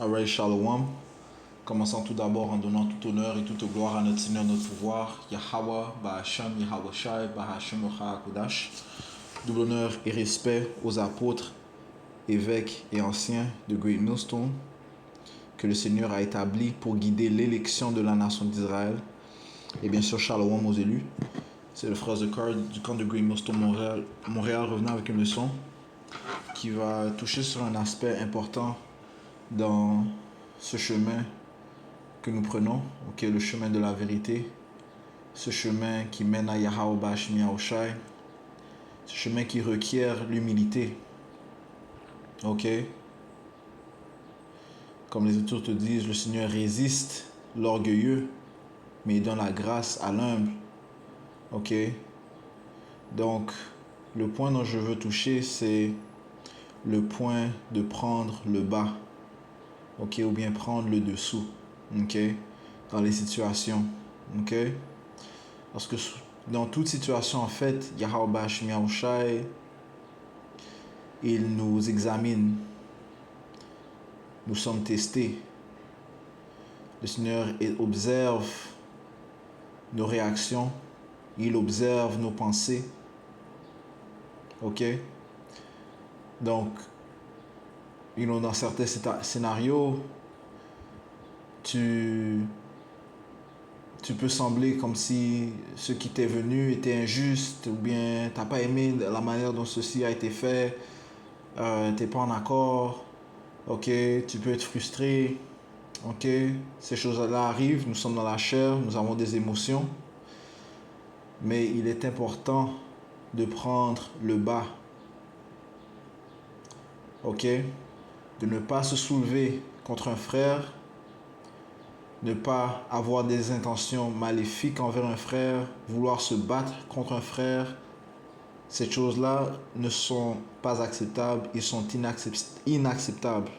Alright, Shalom. Commençons tout d'abord en donnant tout honneur et toute gloire à notre Seigneur, notre pouvoir, Yahweh, Bahasham, Yahweh Shai, Bahasham, Kodash. Double honneur et respect aux apôtres, évêques et anciens de Great Millstone que le Seigneur a établi pour guider l'élection de la nation d'Israël. Et bien sûr, Shalom aux élus. C'est le frère Zekar du camp de Great Millstone Montréal revenant avec une leçon qui va toucher sur un aspect important dans ce chemin que nous prenons, le chemin de la vérité, ce chemin qui mène à Yahweh Bashmi Yahushai, ce chemin qui requiert l'humilité. Comme les Écritures te disent, le Seigneur résiste l'orgueilleux, mais il donne la grâce à l'humble. Donc, le point dont je veux toucher, c'est le point de prendre le bas, ou bien prendre le dessous, dans les situations, Parce que dans toute situation, en fait, Yahweh Bashmi Yahushai, il nous examine. Nous sommes testés. Le Seigneur observe nos réactions. Il observe nos pensées. Donc, dans certains scénarios, tu peux sembler comme si ce qui t'est venu était injuste, ou bien tu n'as pas aimé la manière dont ceci a été fait, tu n'es pas en accord, tu peux être frustré, ces choses-là arrivent, nous sommes dans la chair, nous avons des émotions, mais il est important de prendre le bas, de ne pas se soulever contre un frère, ne pas avoir des intentions maléfiques envers un frère, vouloir se battre contre un frère. Ces choses-là ne sont pas acceptables, ils sont inacceptables.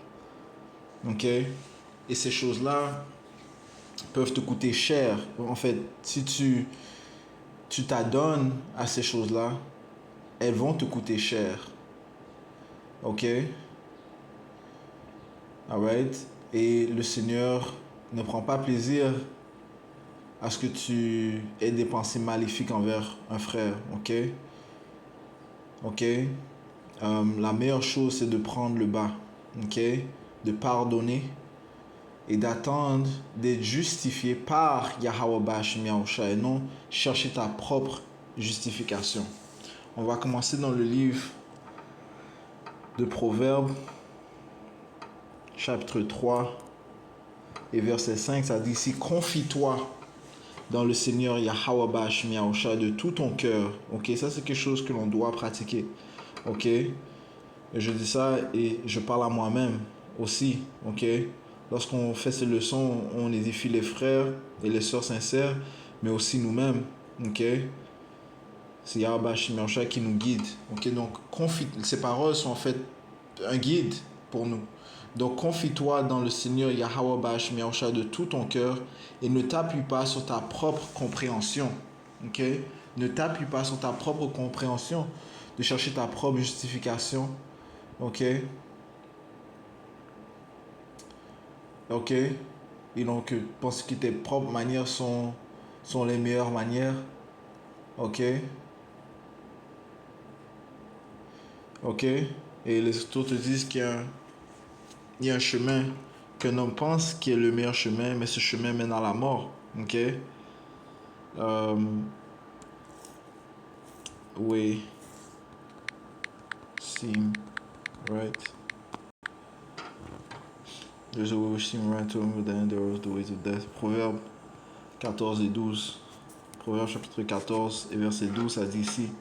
Et ces choses-là peuvent te coûter cher. En fait, si tu t'adonnes à ces choses-là, elles vont te coûter cher. Alright? Et le Seigneur ne prend pas plaisir à ce que tu aies des pensées maléfiques envers un frère. La meilleure chose, c'est de prendre le bas. De pardonner et d'attendre d'être justifié par Yahweh Bashmi Yahushai et non chercher ta propre justification. On va commencer dans le livre de Proverbes, chapitre 3 et verset 5, ça dit ici: confie-toi dans le Seigneur Yahweh Bashmi Yahushai de tout ton cœur. Ça c'est quelque chose que l'on doit pratiquer. Et je dis ça et je parle à moi-même aussi. Lorsqu'on fait ces leçons, on édifie les frères et les sœurs sincères, mais aussi nous-mêmes. C'est Yahweh Bashmi Yahushai qui nous guide. Donc ces paroles sont en fait un guide pour nous. Donc confie-toi dans le Seigneur Yahweh Bashmi Yahushai de tout ton cœur et ne t'appuie pas sur ta propre compréhension. Ne t'appuie pas sur ta propre compréhension de chercher ta propre justification. Et donc pense que tes propres manières sont les meilleures manières. Et les Écritures te disent qu'il y a un chemin qu'un homme pense qui est le meilleur chemin, mais ce chemin mène à la mort. Way seem right. There's a way which seem right to him, but then there are the ways of death. Proverbe 14 et 12. Proverbe chapitre 14 et verset 12, ça dit ici: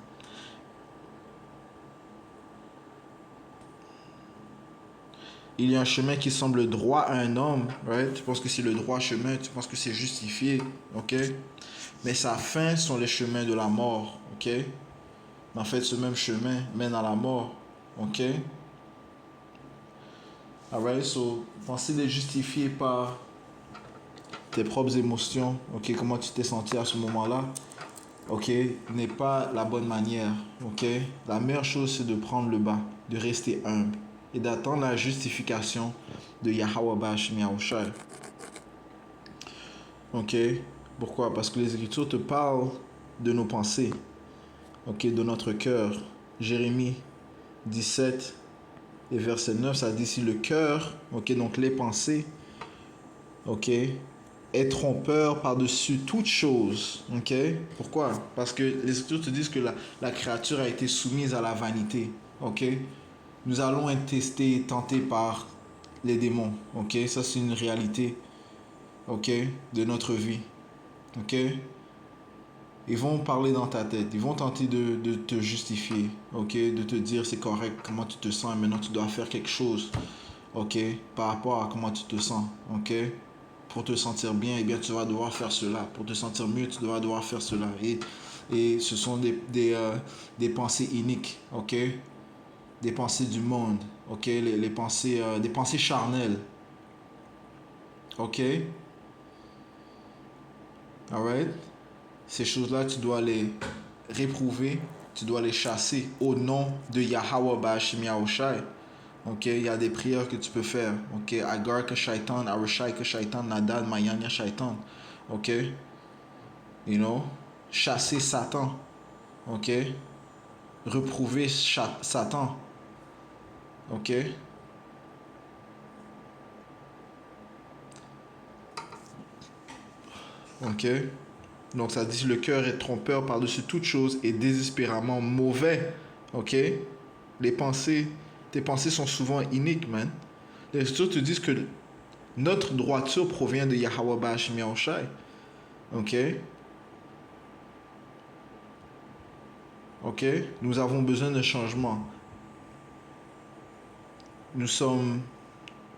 il y a un chemin qui semble droit à un homme, right? Tu penses que c'est le droit chemin, tu penses que c'est justifié, mais sa fin sont les chemins de la mort, mais en fait, ce même chemin mène à la mort, Alright, so penser de justifier par tes propres émotions, comment tu t'es senti à ce moment-là, n'est pas la bonne manière, La meilleure chose, c'est de prendre le bas, de rester humble et d'attendre la justification de Yahweh Bashim Yahushai. Ok? Pourquoi? Parce que les Écritures te parlent de nos pensées, ok, de notre cœur. Jérémie 17 et verset 9, ça dit si le cœur, ok, donc les pensées, ok, est trompeur par-dessus toute chose, ok? Pourquoi? Parce que les Écritures te disent que la créature a été soumise à la vanité, ok? Nous allons être testés et tentés par les démons, ok? Ça, c'est une réalité, ok, de notre vie, ok? Ils vont parler dans ta tête, ils vont tenter de te justifier, ok? De te dire c'est correct, comment tu te sens, et maintenant tu dois faire quelque chose, ok? Par rapport à comment tu te sens, ok? Pour te sentir bien, eh bien tu vas devoir faire cela. Pour te sentir mieux, tu vas devoir faire cela. Et ce sont des pensées iniques, ok? Des pensées du monde, ok? Les pensées, des pensées charnelles, ok? Alright? Ces choses-là, tu dois les réprouver, tu dois les chasser au nom de Yahweh Bashim Yahushai. Ok, il y a des prières que tu peux faire. Ok, Agar que Shaitan, Arashai que Shaitan, Nadad, Mayanya Shaitan. Ok, you know, chasser Satan. Ok, reprouver Satan. Ok, ok. Donc ça dit le cœur est trompeur par-dessus toute chose et désespérément mauvais. Ok, les pensées, tes pensées sont souvent iniques, man. Les Écritures te disent que notre droiture provient de Yahweh Bashim Yahushai. Ok, ok. Nous avons besoin de changement. Nous sommes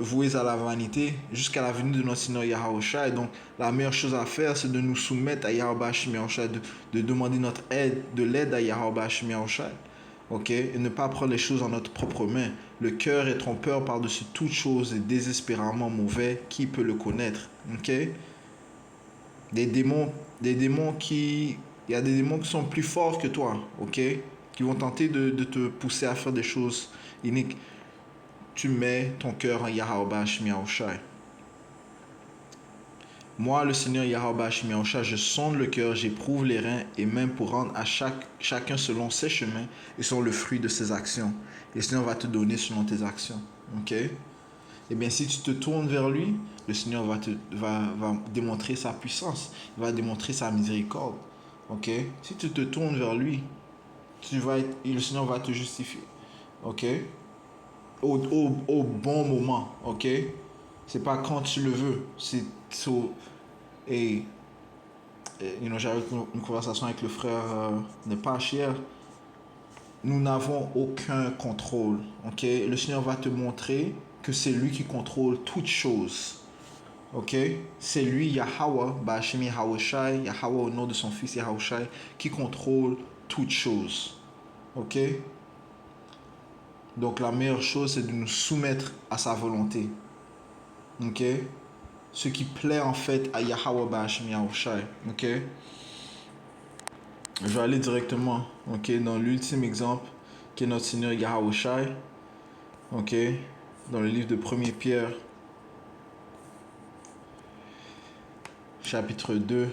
voués à la vanité jusqu'à la venue de notre Seigneur Yahushua. Et donc, la meilleure chose à faire, c'est de nous soumettre à Yahweh Shemi Yahushua, de demander notre aide, de l'aide à Yahweh Shemi Yahushua. Ok? Et ne pas prendre les choses en notre propre main. Le cœur est trompeur par-dessus toute chose et désespérément mauvais. Qui peut le connaître? Ok? Des démons, des démons qui... Il y a des démons qui sont plus forts que toi. Ok? Qui vont tenter de te pousser à faire des choses iniques. Tu mets ton cœur en Yahweh Shemi Yahushua. Moi, le Seigneur Yahweh Shemi Yahushua, je sonde le cœur, j'éprouve les reins, et même pour rendre à chacun selon ses chemins et selon le fruit de ses actions. Et le Seigneur va te donner selon tes actions. Ok? Eh bien, si tu te tournes vers lui, le Seigneur va démontrer sa puissance, il va démontrer sa miséricorde. Ok? Si tu te tournes vers lui, le Seigneur va te justifier. Ok? Au bon moment. Ok? C'est pas quand tu le veux. C'est et j'avais une conversation avec le frère Nepache hier. Nous n'avons aucun contrôle. Ok? Le Seigneur va te montrer que c'est lui qui contrôle toutes choses. Ok? C'est lui, Yahweh, Bashemi Yahushai, Yahweh au nom de son fils Yahushai, qui contrôle toutes choses. Ok? Donc la meilleure chose, c'est de nous soumettre à sa volonté. Ok? Ce qui plaît en fait à Yahweh Bashemi Yahushai. Ok? Je vais aller directement, ok, dans l'ultime exemple qui est notre Seigneur Yahushai, ok, dans le livre de 1er Pierre, chapitre 2,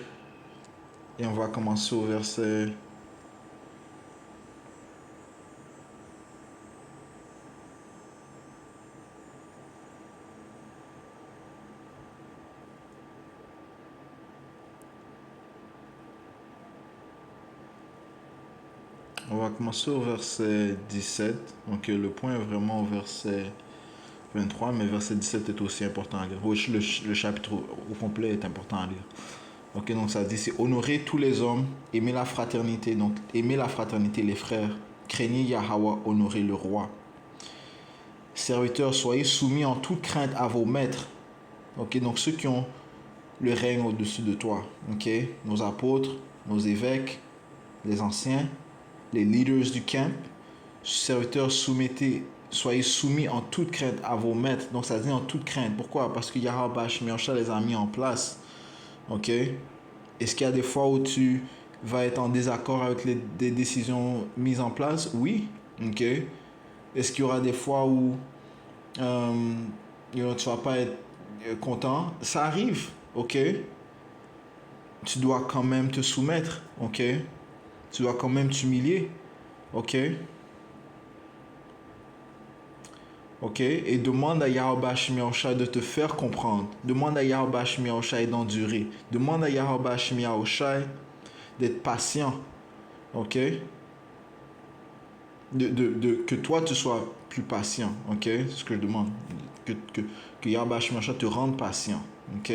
et on va commencer au verset. On va commencer au verset 17. Donc le point est vraiment au verset 23, mais verset 17 est aussi important à lire. Oui, le chapitre au complet est important à lire. Ok, donc ça dit, c'est honorer tous les hommes, aimer la fraternité, donc aimer la fraternité, les frères, craignez Yahweh, honorer le roi. Serviteurs, soyez soumis en toute crainte à vos maîtres. Ok, donc ceux qui ont le règne au-dessus de toi. Ok, nos apôtres, nos évêques, les anciens, les leaders du camp. Serviteurs, soyez soumis en toute crainte à vos maîtres. Donc ça dit en toute crainte. Pourquoi? Parce que Yahweh Shemi Yahushua les a mis en place. Ok. Est-ce qu'il y a des fois où tu vas être en désaccord avec des décisions mises en place? Oui. Ok. Est-ce qu'il y aura des fois où Tu vas pas être content. Ça arrive, ok? Tu dois quand même te soumettre, ok? Tu dois quand même t'humilier, ok? Ok? Et demande à Yahweh Hashem Yahushai de te faire comprendre. Demande à Yahweh Hashem Yahushai d'endurer. Demande à Yahweh Hashem Yahushai d'être patient, ok? Que toi tu sois plus patient, ok? C'est ce que je demande. Que Yahweh Hashem Yahushai te rende patient, ok?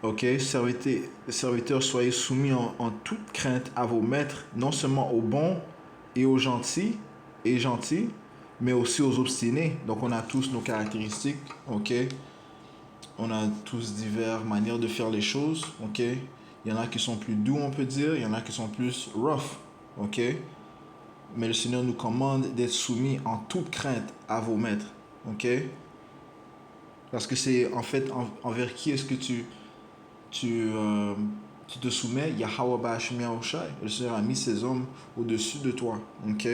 Ok, serviteurs, soyez soumis en toute crainte à vos maîtres, non seulement aux bons et aux gentils, mais aussi aux obstinés. Donc on a tous nos caractéristiques, ok? On a tous diverses manières de faire les choses, ok? Il y en a qui sont plus doux, on peut dire, il y en a qui sont plus rough, ok? Mais le Seigneur nous commande d'être soumis en toute crainte à vos maîtres, ok? Parce que c'est en fait envers qui est-ce que tu, euh, tu te soumets, Yahweh Ba'ashim Yahushai. Le Seigneur a mis ses hommes au-dessus de toi. Ok?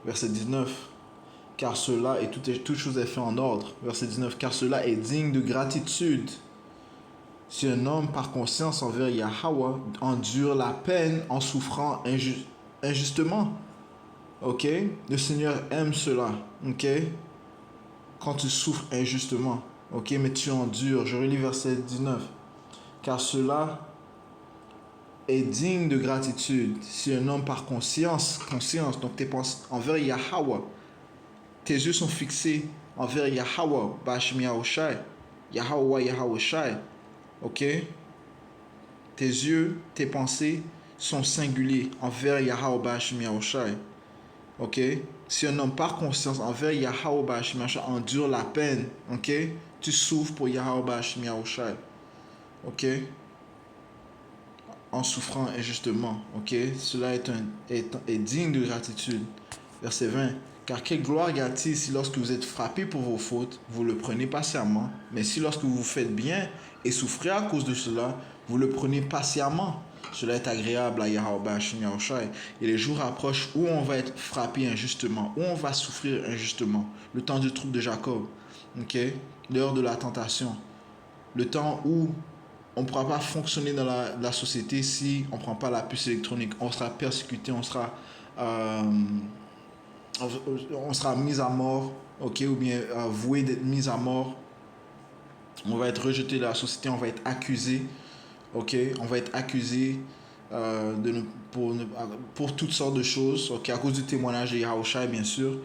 Verset 19. Car cela et toute chose est fait en ordre. Verset 19. Car cela est digne de gratitude. Si un homme par conscience envers Yahweh endure la peine en souffrant injustement. Ok? Le Seigneur aime cela. Ok? Quand tu souffres injustement. Ok? Mais tu endures. Je relis verset 19. Car cela est digne de gratitude si un homme par conscience, donc tes pensées envers Yahweh, tes yeux sont fixés envers Yahweh, Ba'ashim Yahushai, Yahweh Shai, ok? Tes yeux, tes pensées sont singuliers envers Yahweh Ba'ashim Yahushai, ok? Si un homme par conscience envers Yahweh Ba'ashim Yahushai endure la peine, ok? Tu souffres pour Yahweh Ba'ashim Yahushai, ok? En souffrant injustement. Ok? Cela est digne de gratitude. Verset 20. Car quelle gloire y a-t-il si lorsque vous êtes frappé pour vos fautes, vous le prenez patiemment, mais si lorsque vous faites bien et souffrez à cause de cela, vous le prenez patiemment. Cela est agréable à Yahweh Hashem Yahushai. Et les jours approchent où on va être frappé injustement, où on va souffrir injustement. Le temps du trouble de Jacob. Ok? L'heure de la tentation. Le temps où on ne pourra pas fonctionner dans la société si on ne prend pas la puce électronique. On sera persécuté, euh, on sera mis à mort, ok, ou bien voué d'être mis à mort. On va être rejeté de la société, on va être accusé, ok, on va être accusé pour toutes sortes de choses, ok, à cause du témoignage de Yahushua, bien sûr,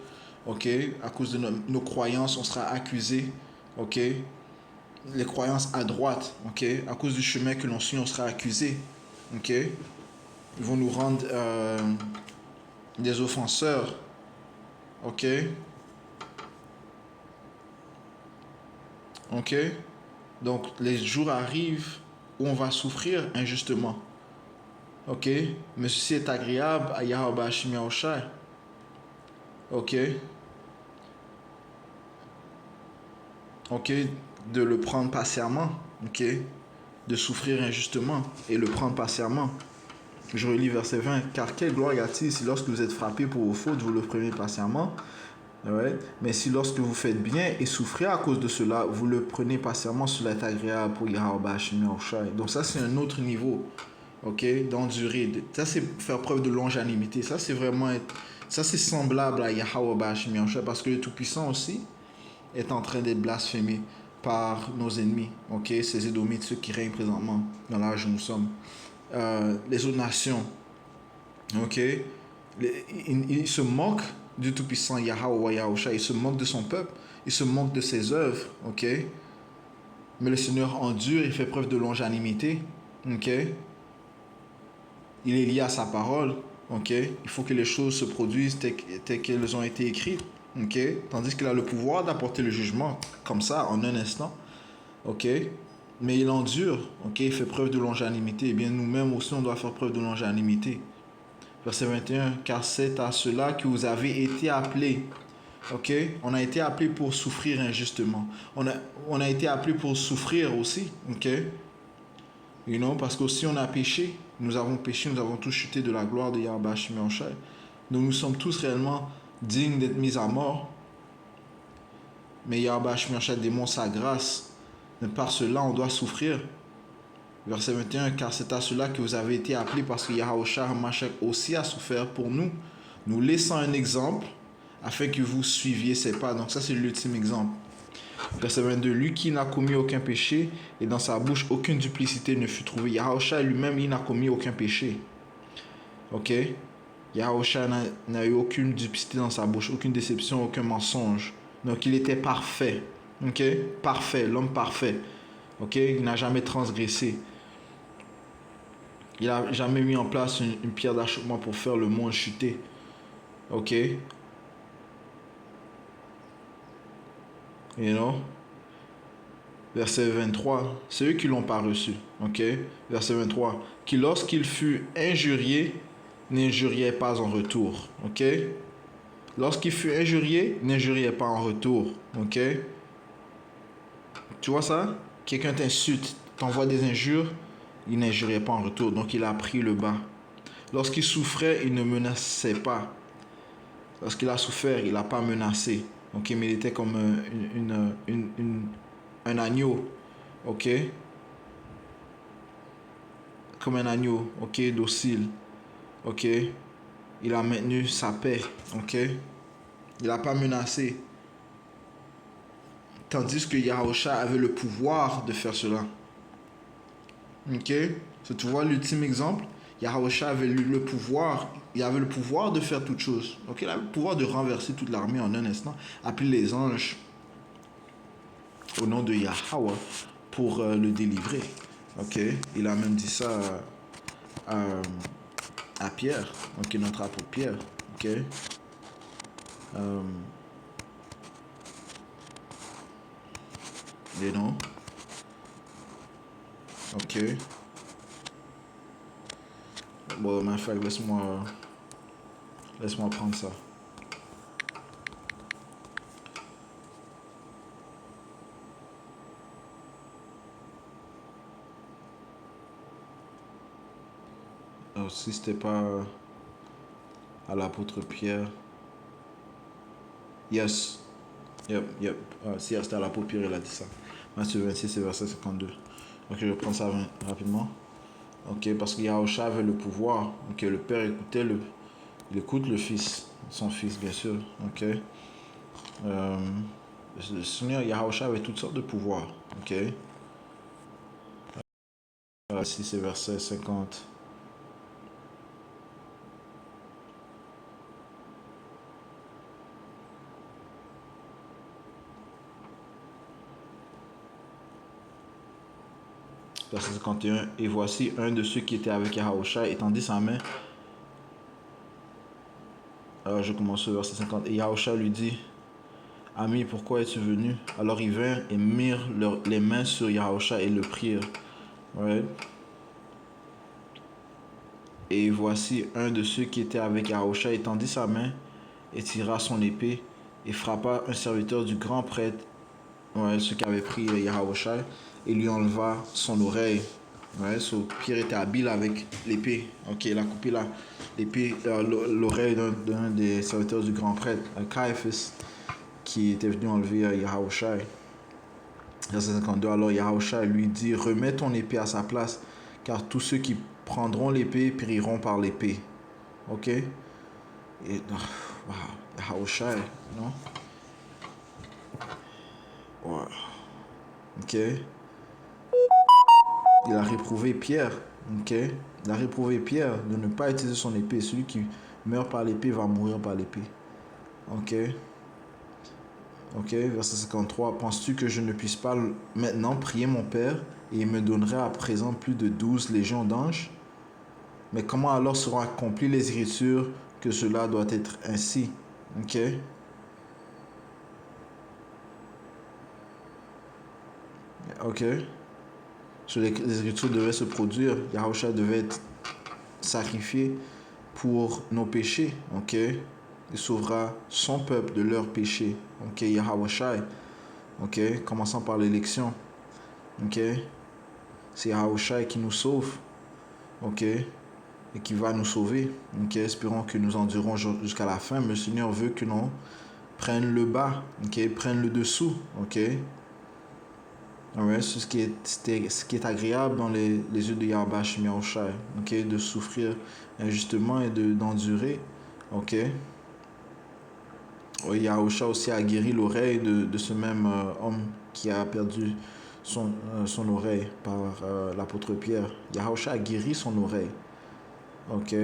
ok, à cause de nos croyances, on sera accusé, ok, les croyances à droite, ok, à cause du chemin que l'on suit, on sera accusé, ok, ils vont nous rendre des offenseurs, ok, ok, donc les jours arrivent où on va souffrir injustement, ok, mais ceci est agréable à Yahweh Hashem Yahushai, ok, ok, de le prendre patiemment, ok, de souffrir injustement et le prendre patiemment. Je relis verset 20. Car quelle gloire y a-t-il si lorsque vous êtes frappé pour vos fautes, vous le prenez patiemment? Ouais. Mais si lorsque vous faites bien et souffrez à cause de cela, vous le prenez patiemment, cela est agréable pour Yahweh Hashem Yahushai. Donc ça, c'est un autre niveau, ok, d'endurer. Ça, c'est faire preuve de longanimité. Ça, c'est vraiment ça, c'est semblable à Yahweh Hashem Yahushai parce que le Tout-Puissant aussi est en train d'être blasphémé par nos ennemis, ok, ces Édomites, ceux qui règnent présentement dans l'âge où nous sommes. Les autres nations, ok, ils se moquent du Tout-Puissant Yahweh Yahushua, ils se moquent de son peuple, ils se moquent de ses œuvres, ok, mais le Seigneur endure, il fait preuve de longanimité, ok, il est lié à sa parole, ok, il faut que les choses se produisent telles qu'elles ont été écrites, ok, tandis qu'il a le pouvoir d'apporter le jugement comme ça en un instant, ok, mais il endure, ok, il fait preuve de longanimité. Et bien nous-mêmes aussi, on doit faire preuve de longanimité. Verset 21, car c'est à cela que vous avez été appelés. Ok, on a été appelés pour souffrir injustement. On a été appelés pour souffrir aussi, ok, you know, parce qu'aussi on a péché. Nous avons péché, nous avons tous chuté de la gloire de Yahweh Hashem Yahushai. Donc nous sommes tous réellement dignes d'être mis à mort. Mais Yahweh Shemashah démontre sa grâce. Mais par cela, on doit souffrir. Verset 21, car c'est à cela que vous avez été appelés, parce que Yahushua Hamashiach aussi a souffert pour nous, nous laissant un exemple, afin que vous suiviez ses pas. Donc ça, c'est l'ultime exemple. Verset 22, lui qui n'a commis aucun péché, et dans sa bouche aucune duplicité ne fut trouvée. Yahushua lui-même, il n'a commis aucun péché. Ok? Yahushua n'a eu aucune duplicité dans sa bouche, aucune déception, aucun mensonge. Donc il était parfait. Ok? Parfait, l'homme parfait. Ok? Il n'a jamais transgressé. Il n'a jamais mis en place une pierre d'achoppement pour faire le monde chuter. Ok? You know? Verset 23. C'est eux qui l'ont pas reçu. Ok? Verset 23. Qui lorsqu'il fut injurié, n'injuriait pas en retour. Ok? Lorsqu'il fut injurié, n'injuriait pas en retour. Ok? Tu vois ça? Quelqu'un t'insulte, t'envoie des injures, il n'injuriait pas en retour. Donc il a pris le bas. Lorsqu'il souffrait, il ne menaçait pas. Lorsqu'il a souffert, il n'a pas menacé. Ok, mais il était comme un agneau. Ok, comme un agneau. Ok, docile. Ok, il a maintenu sa paix. Ok, il n'a pas menacé. Tandis que Yahushua avait le pouvoir de faire cela. Ok, tu vois l'ultime exemple. Yahushua avait le pouvoir. Il avait le pouvoir de faire toute chose. Ok, il avait le pouvoir de renverser toute l'armée en un instant. Appeler les anges au nom de Yahweh pour le délivrer. Ok, il a même dit ça à Pierre, ok, notre apôtre Pierre. Ok, you know, ok. Bon, ma frère, laisse-moi prendre ça. Alors, si c'était pas à l'apôtre Pierre, yes, yep. Si c'était à l'apôtre Pierre, il a dit ça. Matthieu 26, verset 52. Ok, je vais prendre ça rapidement. Ok, parce que Yahushua avait le pouvoir. Ok, le Père il écoute le Fils, son Fils, bien sûr. Ok. Le Seigneur Yahushua avait toutes sortes de pouvoirs. Ok. Ici, c'est verset 50. Verset 51. Et voici un de ceux qui étaient avec Yahushua étendit sa main. Alors je commence au verset 50. Et Yahushua lui dit, Ami, pourquoi es-tu venu? Alors ils vinrent et mirent les mains sur Yahushua et le prirent. Right? Et voici un de ceux qui étaient avec Yahushua étendit sa main et tira son épée et frappa un serviteur du grand prêtre, ceux qui avaient pris Yahushua, et lui enleva son oreille. Ouais, so Pierre était habile avec l'épée. Ok, il a coupé l'épée, l'oreille d'un des serviteurs du grand prêtre, Caiaphas, qui était venu enlever Yahushua. Verset 52, alors Yahushua lui dit, remets ton épée à sa place, car tous ceux qui prendront l'épée périront par l'épée. Ok? Et wow, Yahushua, non? Wow. Ok? Il a réprouvé Pierre. Ok? Il a réprouvé Pierre de ne pas utiliser son épée. Celui qui meurt par l'épée va mourir par l'épée. Ok? Ok, verset 53. Penses-tu que je ne puisse pas maintenant prier mon Père et il me donnerait à présent plus de 12 légions d'anges? Mais comment alors seront accomplies les Écritures que cela doit être ainsi? Ok? Ok? Les Écritures devaient se produire. Yahushua devait être sacrifié pour nos péchés. Ok? Il sauvera son peuple de leurs péchés. Ok? Yahushua. Ok? Commençons par l'élection. Ok? C'est Yahushua qui nous sauve. Ok? Et qui va nous sauver. Ok? Espérons que nous endurons jusqu'à la fin. Mais le Seigneur veut que nous prennent le bas, ok, prennent le dessous, ok. Alright, ce qui est agréable dans les yeux de Yahweh Shem Yahushai, ok, de souffrir injustement et d'endurer, ok. Yahushua aussi a guéri l'oreille de ce même homme qui a perdu son oreille par l'apôtre Pierre. Yahushua a guéri son oreille, ok.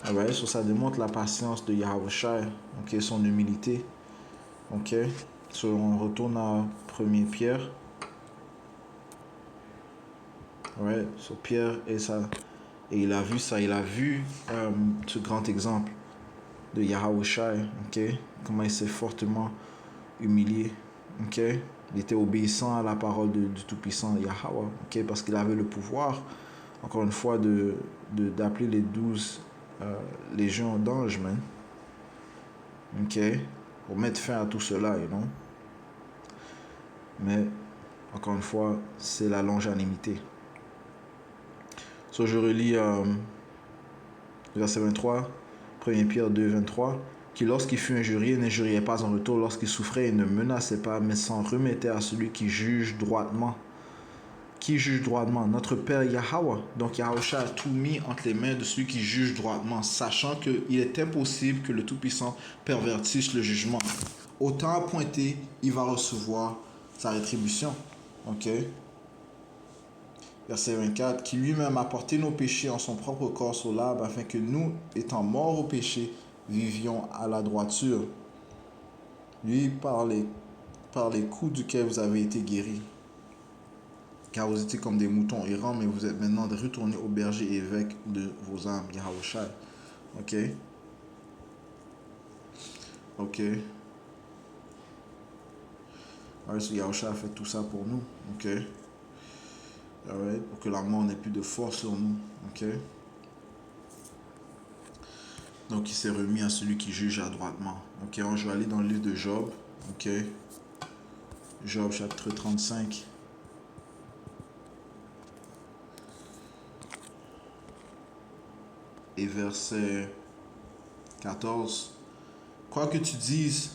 Alright, so ça démontre la patience de Yahushua, ok, son humilité, ok. So on retourne à 1er Pierre. Ouais, sur Pierre et ça. Et il a vu ça, il a vu ce grand exemple de Yahushua, ok? Comment il s'est fortement humilié, ok? Il était obéissant à la parole du Tout-Puissant Yahweh, ok? Parce qu'il avait le pouvoir, encore une fois, d'appeler les 12 légions d'anges, man. Ok? Pour mettre fin à tout cela, you know? Mais, encore une fois, c'est la longanimité. So, je relis verset 23, 1 Pierre 2, 23, qui lorsqu'il fut injurié, n'injuriait pas en retour, lorsqu'il souffrait, il ne menaçait pas, mais s'en remettait à celui qui juge droitement. Qui juge droitement? Notre Père Yahweh. Donc Yahushua a tout mis entre les mains de celui qui juge droitement, sachant qu'il est impossible que le Tout-Puissant pervertisse le jugement. Au temps appointé, il va recevoir sa rétribution. Ok? Verset 24, qui lui-même a porté nos péchés en son propre corps sur l'arbre, afin que nous, étant morts au péché, vivions à la droiture. Lui, par les coups duquel vous avez été guéris. Car vous étiez comme des moutons errants, mais vous êtes maintenant retournés au berger et évêque de vos âmes, Yahushua. Ok? Ok? Alright, so Yahushua a fait tout ça pour nous. Ok? Alright? Pour que la mort n'ait plus de force sur nous. Ok? Donc, il s'est remis à celui qui juge adroitement. Ok, je vais aller dans le livre de Job. Ok. Job, chapitre 35. Et verset 14. Quoi que tu dises,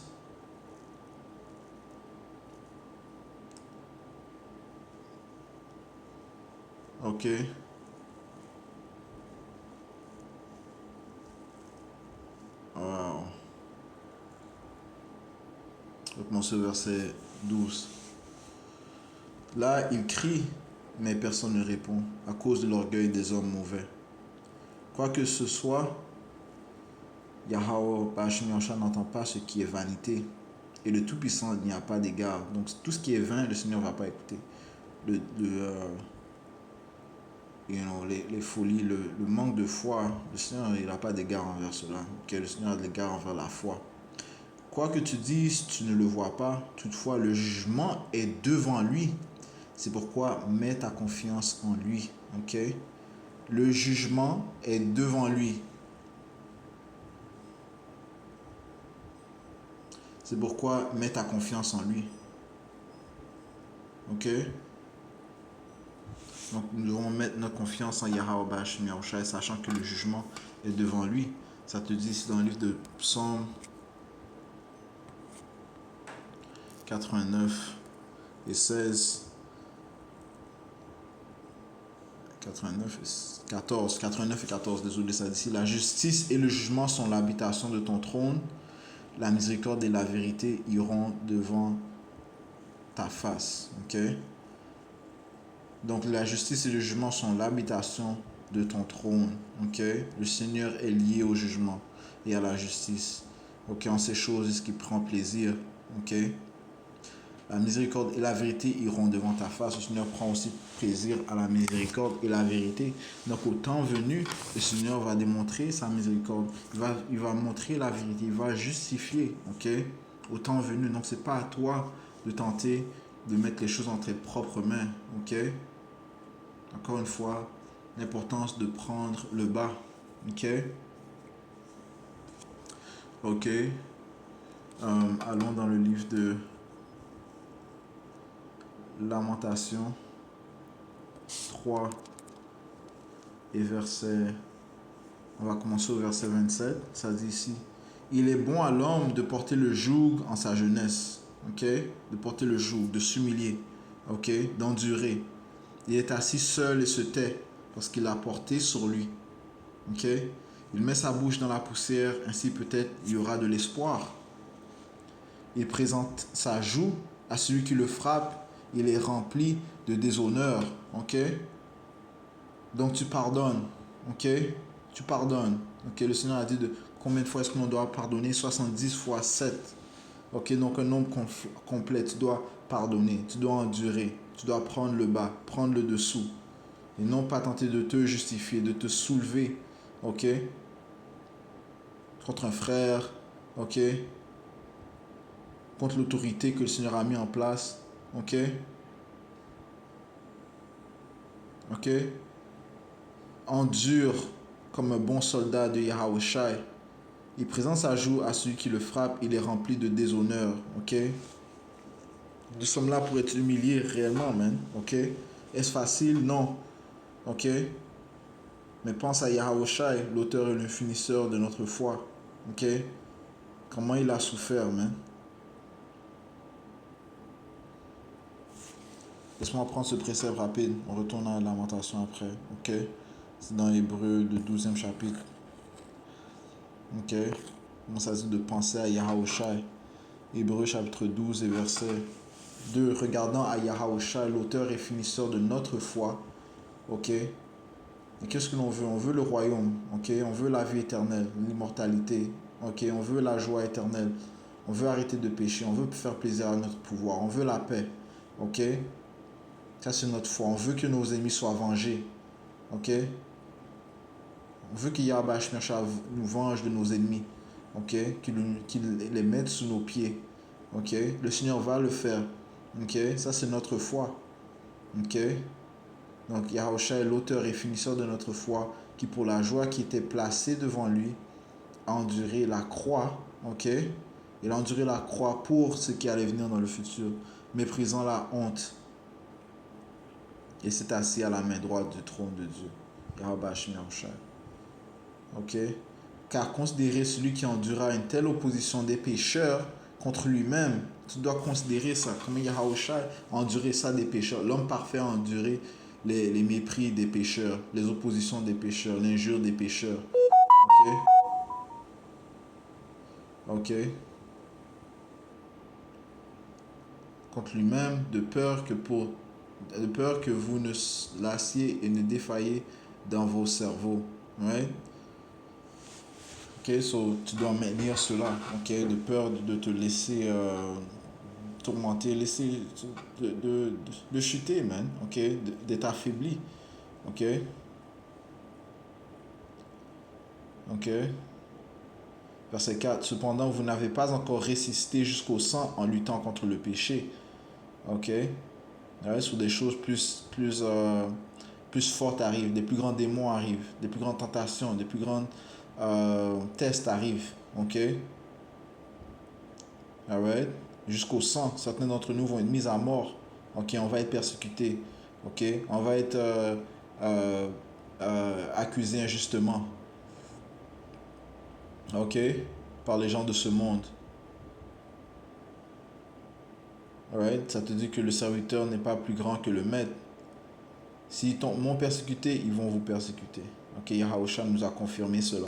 ok. Wow. Je vais commencer au verset 12. Là, il crie, mais personne ne répond, à cause de l'orgueil des hommes mauvais. Quoi que ce soit, Yahweh n'entend pas ce qui est vanité. Et le Tout-Puissant n'y a pas d'égard. Donc tout ce qui est vain, le Seigneur ne va pas écouter. Les folies, le manque de foi, le Seigneur il n'a pas d'égard envers cela. Okay? Le Seigneur a de l'égard envers la foi. Quoi que tu dises, tu ne le vois pas. Toutefois, le jugement est devant lui. C'est pourquoi mets ta confiance en lui. Ok? Le jugement est devant lui. C'est pourquoi mets ta confiance en lui. Ok? Donc nous devons mettre notre confiance en Yahweh Shem Yahushai, sachant que le jugement est devant lui. Ça te dit ici dans le livre de Psaume 89 et 16. 89 et 14, désolé, ça dit ici. La justice et le jugement sont l'habitation de ton trône. La miséricorde et la vérité iront devant ta face. Ok? Donc la justice et le jugement sont l'habitation de ton trône. Ok? Le Seigneur est lié au jugement et à la justice. Ok? En ces choses, est-ce qu'il prend plaisir? Ok? La miséricorde et la vérité iront devant ta face. Le Seigneur prend aussi plaisir à la miséricorde et la vérité. Donc au temps venu, le Seigneur va démontrer sa miséricorde. Il va montrer la vérité. Il va justifier. Ok? Au temps venu. Donc c'est pas à toi de tenter de mettre les choses entre tes propres mains. Ok? Encore une fois, l'importance de prendre le bas. Ok? Ok? Allons dans le livre de Lamentation 3 et verset... On va commencer au verset 27. Ça dit ici, Il est bon à l'homme de porter le joug en sa jeunesse. Ok? De porter le joug, de s'humilier. Ok? D'endurer. Il est assis seul et se tait parce qu'il a porté sur lui. Ok? Il met sa bouche dans la poussière, ainsi peut-être il y aura de l'espoir. Il présente sa joue à celui qui le frappe. Il est rempli de déshonneur. Ok? Donc tu pardonnes. Ok? Tu pardonnes. Ok? Le Seigneur a dit de combien de fois est-ce qu'on doit pardonner? 70 fois 7. Ok? Donc un nombre complet. Tu dois pardonner. Tu dois endurer. Tu dois prendre le bas, prendre le dessous. Et non pas tenter de te justifier, de te soulever. Ok? Contre un frère. Ok? Contre l'autorité que le Seigneur a mis en place. Ok? Ok? Endure comme un bon soldat de Yahushua. Il présente sa joue à celui qui le frappe. Il est rempli de déshonneur. Ok? Nous sommes là pour être humiliés réellement, man. Ok? Est-ce facile? Non. Ok? Mais pense à Yahushua, l'auteur et le finisseur de notre foi. Ok? Comment il a souffert, man. Laisse-moi prendre ce précepte rapide. On retourne à la lamentation après. Ok? C'est dans Hébreu, le 12e chapitre. Ok? On s'agit de penser à Yahushua. Hébreu chapitre 12 et verset 2. Regardant à Yahushua, l'auteur et finisseur de notre foi. Ok? Et qu'est-ce que l'on veut? On veut le royaume. Ok? On veut la vie éternelle, l'immortalité. Ok? On veut la joie éternelle. On veut arrêter de pécher. On veut faire plaisir à notre pouvoir. On veut la paix. Ok? Ça, c'est notre foi. On veut que nos ennemis soient vengés. Ok? On veut que Yahweh nous venge de nos ennemis. Ok? Qu'il les mette sous nos pieds. Ok? Le Seigneur va le faire. Ok? Ça, c'est notre foi. Ok? Donc, Yahushua est l'auteur et finisseur de notre foi qui, pour la joie qui était placée devant lui, a enduré la croix. Ok? Il a enduré la croix pour ce qui allait venir dans le futur, méprisant la honte. Et s'est assis à la main droite du trône de Dieu. Yahushua. Ok? Car considérer celui qui endura une telle opposition des pécheurs contre lui-même, tu dois considérer ça. Comment Yahushua a enduré ça des pécheurs. L'homme parfait a enduré les mépris des pécheurs, les oppositions des pécheurs, l'injure des pécheurs. Ok? Ok? Contre lui-même, de peur que vous ne lassiez et ne défailliez dans vos cerveaux. Ouais? Ok, so tu dois maintenir cela, ok, de peur de te laisser tourmenter, laisser de chuter, man, ok, d'être affaibli, ok, ok. Verset 4, cependant vous n'avez pas encore résisté jusqu'au sang en luttant contre le péché, ok. Ouais, sur des choses plus fortes arrivent, des plus grands démons arrivent, des plus grandes tentations, des plus grands tests arrivent, ok. Alright? Jusqu'au sang. Certains d'entre nous vont être mis à mort. Ok? On va être persécutés. Ok? On va être accusés injustement. Ok? Par les gens de ce monde. Alright? Ça te dit que le serviteur n'est pas plus grand que le maître. S'ils m'ont persécuté, ils vont vous persécuter. Ok? Yahushua nous a confirmé cela.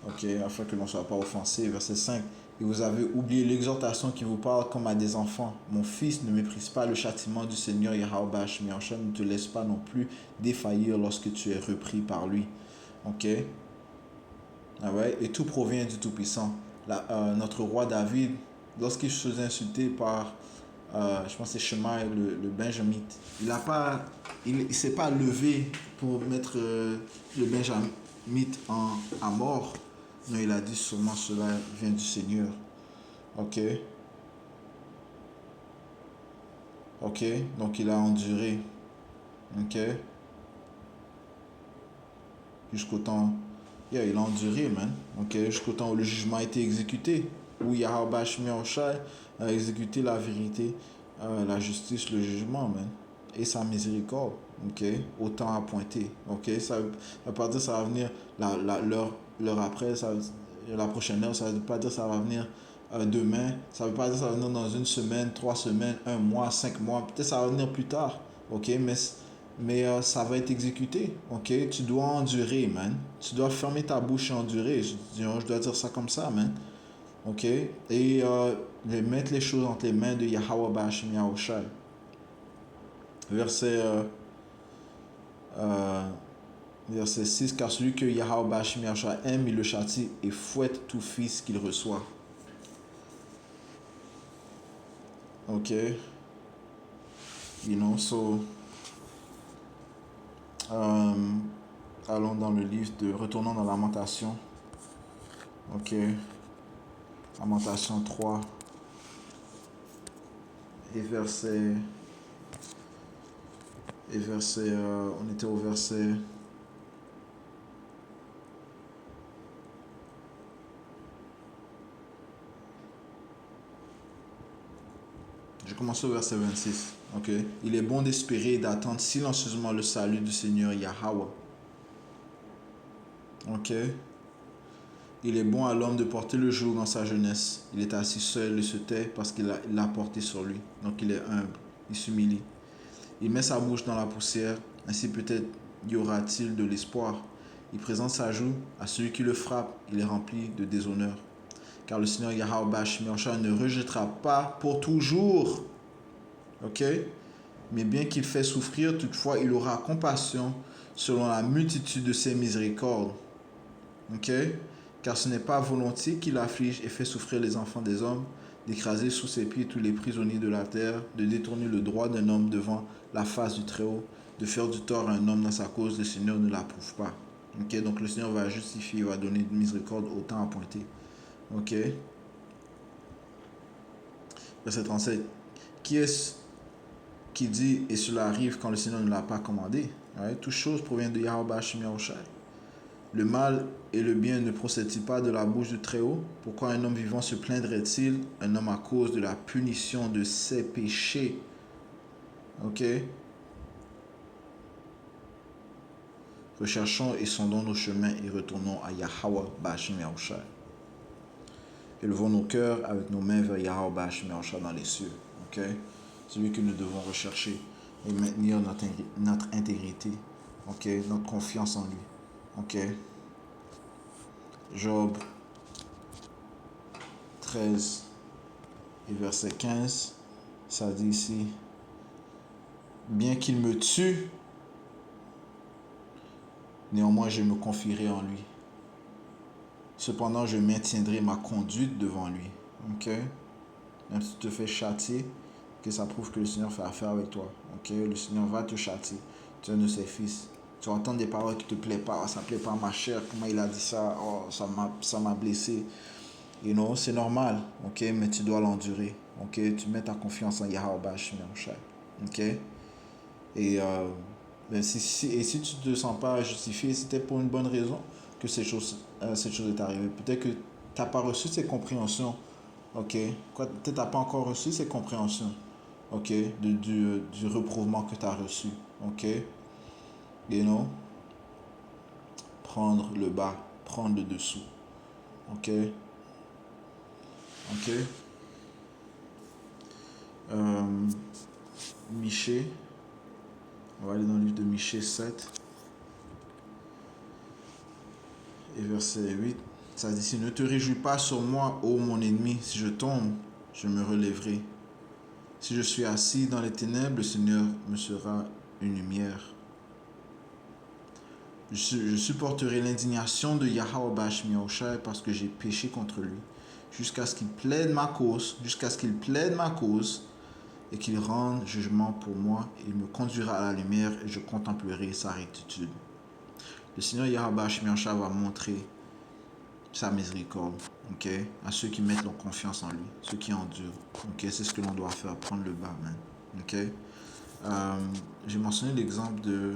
Ok? Afin que l'on ne soit pas offensé. Verset 5. Et vous avez oublié l'exhortation qui vous parle comme à des enfants. Mon fils, ne méprise pas le châtiment du Seigneur Yahweh Shemiyahushua. Ne te laisse pas non plus défaillir lorsque tu es repris par lui. Ok? Ah ouais? Et tout provient du Tout-Puissant. Notre roi David, lorsqu'il se faisait insulter par, je pense que c'est Shemaï, le Benjamite, il s'est pas levé pour mettre le Benjamite à mort. Non, il a dit sûrement cela vient du Seigneur. Ok? Ok? Donc il a enduré. Ok? Jusqu'au temps. Yeah, il a enduré, man. Ok? Jusqu'au temps où le jugement a été exécuté. Où Yahweh Shemiyahushua a exécuté la vérité, la justice, le jugement, man. Et sa miséricorde. Ok? Au temps appointé. Ok? Ça veut pas dire que ça va venir l'heure après. Ça, la prochaine heure, ça ne veut pas dire que ça va venir demain, ça ne veut pas dire que ça va venir dans une semaine, 3 semaines, un mois, 5 mois, peut-être ça va venir plus tard, ok, mais ça va être exécuté, ok, tu dois endurer, man, tu dois fermer ta bouche et endurer, je dois dire ça comme ça, man, ok, et mettre les choses entre les mains de Yahweh Bashim Yahushai. Verset euh, Verset 6, car celui que Yahweh Bashim Yahushua aime, il le châtie et fouette tout fils qu'il reçoit. Ok, so, allons dans le livre retournons dans Lamentation. Ok, Lamentation 3 et on était au verset. Je commence au verset 26. Ok. Il est bon d'espérer et d'attendre silencieusement le salut du Seigneur Yahweh. Ok. Il est bon à l'homme de porter le joug dans sa jeunesse. Il est assis seul et se tait parce qu'il l'a porté sur lui. Donc il est humble. Il s'humilie. Il met sa bouche dans la poussière. Ainsi peut-être y aura-t-il de l'espoir. Il présente sa joue à celui qui le frappe. Il est rempli de déshonneur. Car le Seigneur Yahweh Bashim Yahushua ne rejettera pas pour toujours. Ok? Mais bien qu'il fait souffrir, toutefois, il aura compassion selon la multitude de ses miséricordes. Ok? Car ce n'est pas volontiers qu'il afflige et fait souffrir les enfants des hommes, d'écraser sous ses pieds tous les prisonniers de la terre, de détourner le droit d'un homme devant la face du Très-Haut, de faire du tort à un homme dans sa cause, le Seigneur ne l'approuve pas. Ok? Donc le Seigneur va justifier, il va donner de miséricorde au temps appointé. Ok? Verset 37. Qui est-ce qui dit, et cela arrive quand le Seigneur ne l'a pas commandé? Ouais, toute chose provient de Yahweh Bashim Yahushai. Le mal et le bien ne procèdent-ils pas de la bouche du Très-Haut? Pourquoi un homme vivant se plaindrait-il? Un homme à cause de la punition de ses péchés. Ok? Recherchons et sondons nos chemins et retournons à Yahweh Bashim Yahushai. Élevons nos cœurs avec nos mains vers Yahweh Bashim Yahushai dans les cieux. Ok? Celui que nous devons rechercher et maintenir notre intégrité. Ok? Notre confiance en lui. Ok? Job 13 et verset 15, ça dit ici, bien qu'il me tue, néanmoins je me confierai en lui. Cependant, je maintiendrai ma conduite devant lui. Ok? Même si tu te fais châtier, que ça prouve que le Seigneur fait affaire avec toi. Ok? Le Seigneur va te châtier. Tu es un de ses fils. Tu vas entendre des paroles qui ne te plaisent pas. Oh, ça ne plaît pas à ma chair. Comment il a dit ça? Oh, ça m'a blessé. C'est normal. Ok? Mais tu dois l'endurer. Ok? Tu mets ta confiance en Yahweh Bashim Yahushai. Ok? Et si tu ne te sens pas justifié, c'était pour une bonne raison que cette chose est arrivée. Peut-être que tu n'as pas reçu ces compréhensions. Ok? Peut-être que tu n'as pas encore reçu ces compréhensions. Ok? Du reprouvement que tu as reçu. Ok? Prendre le bas, prendre le dessous. Ok? Ok? Michée. On va aller dans le livre de Michée 7 et verset 8. Ça dit ici, ne te réjouis pas sur moi, ô mon ennemi. Si je tombe, je me relèverai. Si je suis assis dans les ténèbres, le Seigneur me sera une lumière. Je supporterai l'indignation de Yahweh Bashim Yahushai parce que j'ai péché contre lui. Jusqu'à ce qu'il plaide ma cause, et qu'il rende jugement pour moi. Il me conduira à la lumière et je contemplerai sa rectitude. Le Seigneur Yahweh Bashim Yahushai va montrer sa miséricorde, ok, à ceux qui mettent leur confiance en lui, ceux qui endurent, ok, c'est ce que l'on doit faire, prendre le bas, man, ok. J'ai mentionné l'exemple de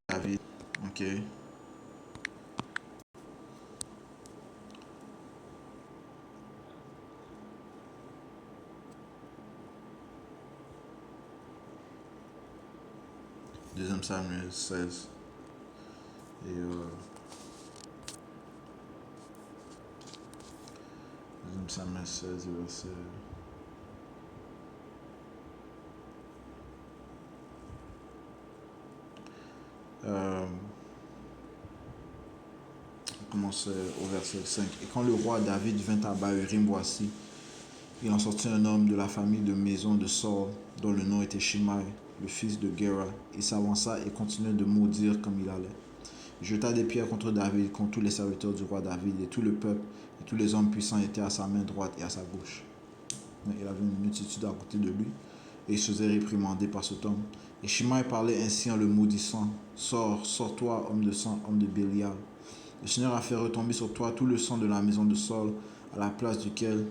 David, ok. Deuxième Samuel 16 Et Samuel 16, verset. On commence au verset 5. Et quand le roi David vint à Bahurim, voici, il en sortit un homme de la famille de maison de Saul, dont le nom était Shimei, le fils de Gera. Il s'avança et continuait de maudire comme il allait. Il jeta des pierres contre David, contre tous les serviteurs du roi David, et tout le peuple, et tous les hommes puissants étaient à sa main droite et à sa gauche. Il avait une multitude à côté de lui, et il se faisait réprimander par cet homme. Et Shimei parlait ainsi en le maudissant. Sors, sors-toi, homme de sang, homme de Bélial. Le Seigneur a fait retomber sur toi tout le sang de la maison de Saul, à la place duquel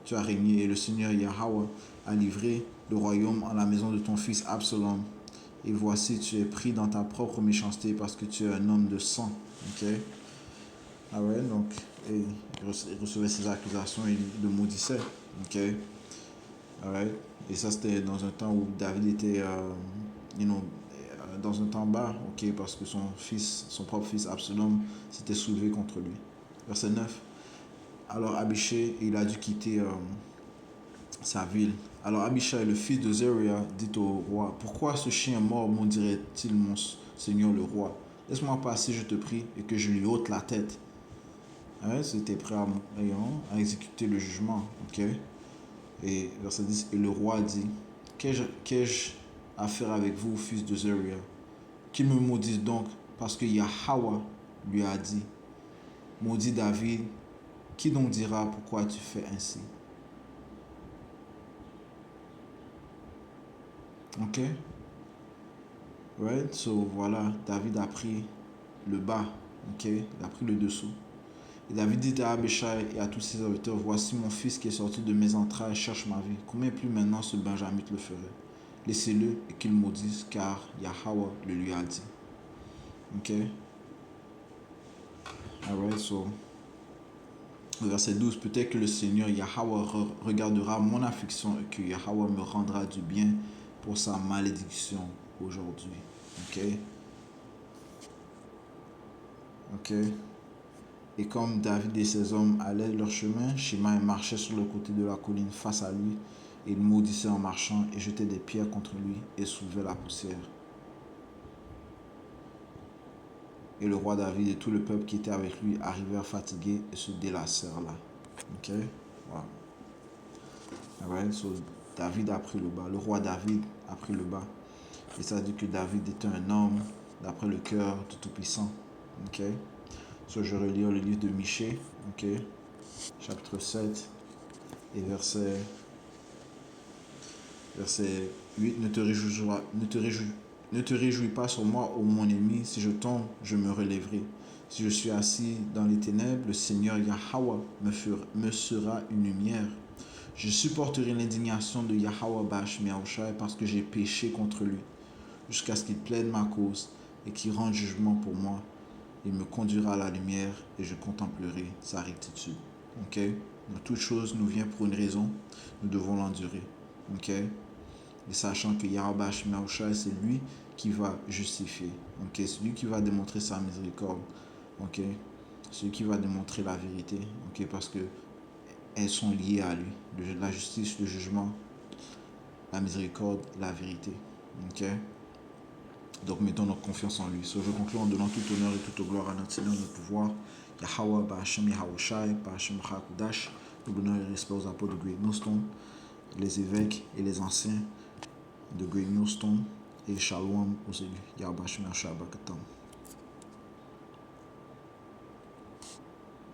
tu as régné, et le Seigneur Yahweh a livré le royaume en la maison de ton fils Absalom. Et voici, tu es pris dans ta propre méchanceté parce que tu es un homme de sang. Ok? Ah ouais, donc il recevait ces accusations et il le maudissait. Ok? Alright? Et ça, c'était dans un temps où David était dans un temps bas, ok? Parce que son propre fils Absalom s'était soulevé contre lui. Verset 9. Alors Abishai, il a dû quitter sa ville. Alors Abishai, le fils de Zeruiah, dit au roi, pourquoi ce chien mort maudirait-il mon seigneur le roi? Laisse-moi passer, je te prie, et que je lui ôte la tête. Hein, c'était prêt à exécuter le jugement. Ok? Et verset 10, et le roi dit, qu'ai-je à faire avec vous, fils de Zeruiah? Qu'il me maudisse donc, parce que Yahweh lui a dit, maudit David, qui donc dira pourquoi tu fais ainsi? Ok? Right? So voilà, David a pris le bas. Ok? Il a pris le dessous. Et David dit à Abishai et à tous ses serviteurs, voici mon fils qui est sorti de mes entrailles cherche ma vie. Combien plus maintenant ce Benjamite le ferait? Laissez-le et qu'il maudisse, car Yahweh le lui a dit. Ok? Alright, so verset 12, peut-être que le Seigneur Yahweh regardera mon affliction et que Yahweh me rendra du bien pour sa malédiction aujourd'hui. Ok? Ok? Et comme David et ses hommes allaient leur chemin, Shimei marchait sur le côté de la colline face à lui, et il maudissait en marchant et jetait des pierres contre lui et soulevait la poussière. Et le roi David et tout le peuple qui était avec lui arrivèrent fatigués et se délassèrent là. Ok? Wow. Alright, so David a pris le bas. Le roi David a pris le bas. Et ça dit que David était un homme d'après le cœur du Tout-Puissant. Ok? So je relis le livre de Michée. Ok? Chapitre 7 et verset 8. Ne te réjouis pas sur moi, ô mon ennemi. Si je tombe, je me relèverai. Si je suis assis dans les ténèbres, le Seigneur Yahweh me sera une lumière. Je supporterai l'indignation de Yahweh Bash Meaouchai parce que j'ai péché contre lui, jusqu'à ce qu'il plaide ma cause et qu'il rende jugement pour moi. Il me conduira à la lumière et je contemplerai sa rectitude. Ok? Donc, toute chose nous vient pour une raison, nous devons l'endurer. Ok? Et sachant que Yahweh Shmeaushai, c'est lui qui va justifier. Ok? C'est lui qui va démontrer sa miséricorde. Ok? C'est lui qui va démontrer la vérité. Ok? Parce que elles sont liées à lui. La justice, le jugement, la miséricorde, la vérité. Ok? Donc mettons notre confiance en lui. So, je conclue en donnant tout honneur et toute gloire à notre Seigneur, notre pouvoir. Yahweh, Ba'Hashem Yahawashi, Ba'Hashem Hakudash. Tout l'honneur et respect aux apôtres de Great Millstone, les évêques et les anciens de Great Millstone, et Shalom aux élus. Yahweh Ba'Hashem Yahawashi.